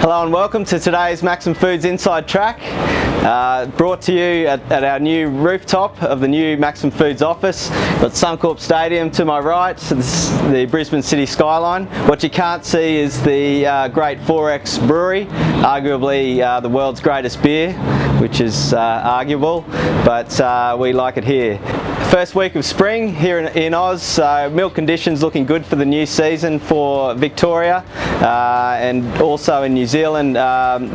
Hello and welcome to today's Maxim Foods Inside Track, brought to you at our new rooftop of the new Maxim Foods office. Got Suncorp Stadium to my right, the Brisbane city skyline. What you can't see is the great 4X brewery, arguably the world's greatest beer, which is arguable, but we like it here. First week of spring here in Oz, so milk conditions looking good for the new season for Victoria, and also in New Zealand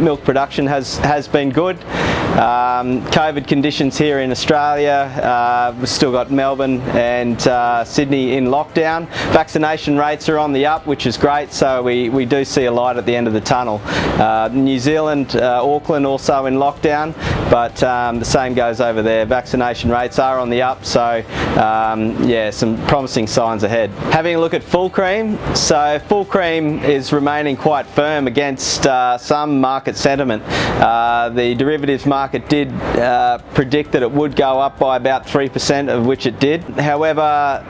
milk production has been good. COVID conditions here in Australia, we've still got Melbourne and Sydney in lockdown. Vaccination rates are on the up, which is great, so we do see a light at the end of the tunnel. New Zealand, Auckland also in lockdown, but the same goes over there. Vaccination rates are on the up, so yeah, some promising signs ahead. Having a look at full cream, so full cream is remaining quite firm against some market sentiment. The derivatives market did predict that it would go up by about 3%, of which it did. However,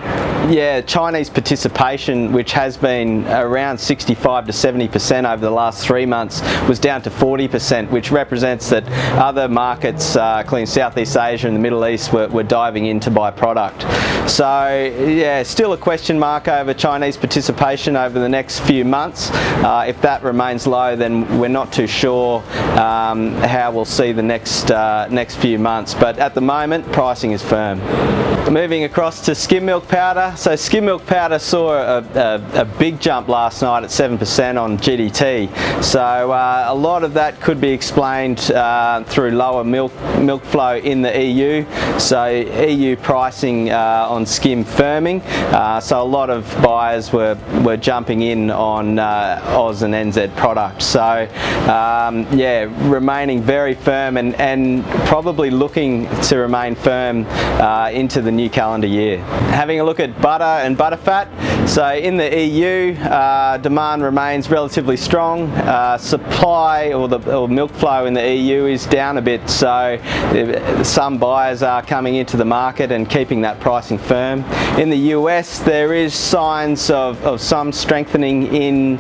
yeah, Chinese participation, which has been around 65 to 70% over the last 3 months, was down to 40%, which represents that other markets, including Southeast Asia and the Middle East, were diving in to buy product. So yeah, still a question mark over Chinese participation over the next few months. If that remains low, then we're not too sure how we'll see the next few months. But at the moment, pricing is firm. Moving across to skim milk powder. So skim milk powder saw a big jump last night at 7% on GDT. So a lot of that could be explained through lower milk flow in the EU. So EU pricing on skim firming. So a lot of buyers were jumping in on Oz and NZ products. So yeah, remaining very firm and probably looking to remain firm into the new calendar year. Having a look at butter and butter fat. So in the EU, demand remains relatively strong. Supply or milk flow in the EU is down a bit, so some buyers are coming into the market and keeping that pricing firm. In the US, there is signs of some strengthening in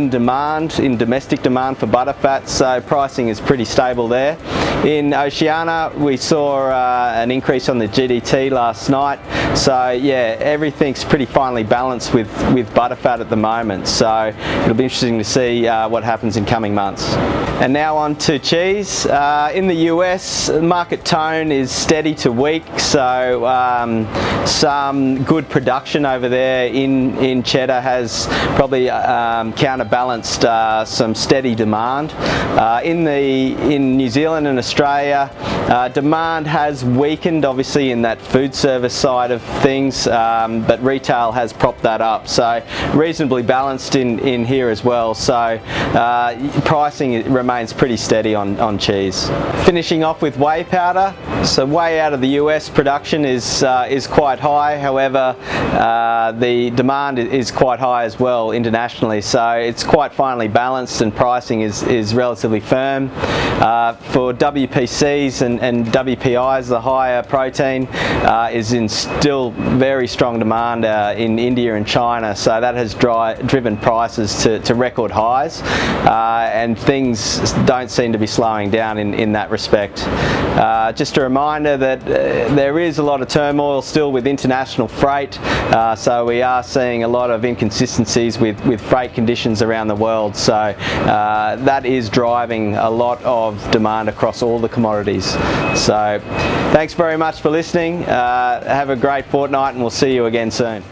demand, in domestic demand for butter fat, so pricing is pretty stable there. In Oceania, we saw an increase on the GDT last night, so yeah, everything's pretty finely balanced with butterfat at the moment, so it'll be interesting to see what happens in coming months. And now on to cheese. In the US, market tone is steady to weak, so some good production over there in cheddar has probably counterbalanced some steady demand. In New Zealand and Australia, demand has weakened obviously in that food service side of things, but retail has propped that up, so reasonably balanced in here as well, so pricing remains pretty steady on cheese. Finishing off with whey powder. So whey out of the US production is quite high, however the demand is quite high as well internationally, so it's quite finely balanced and pricing is relatively firm. For WPCs and WPIs, the higher protein is in still very strong demand in India and China, so that has driven prices to record highs, and things don't seem to be slowing down in that respect. Just a reminder that there is a lot of turmoil still with international freight, so we are seeing a lot of inconsistencies with freight conditions around the world, so that is driving a lot of demand across all the commodities. So thanks very much for listening. Have a great fortnight and we'll see you again soon.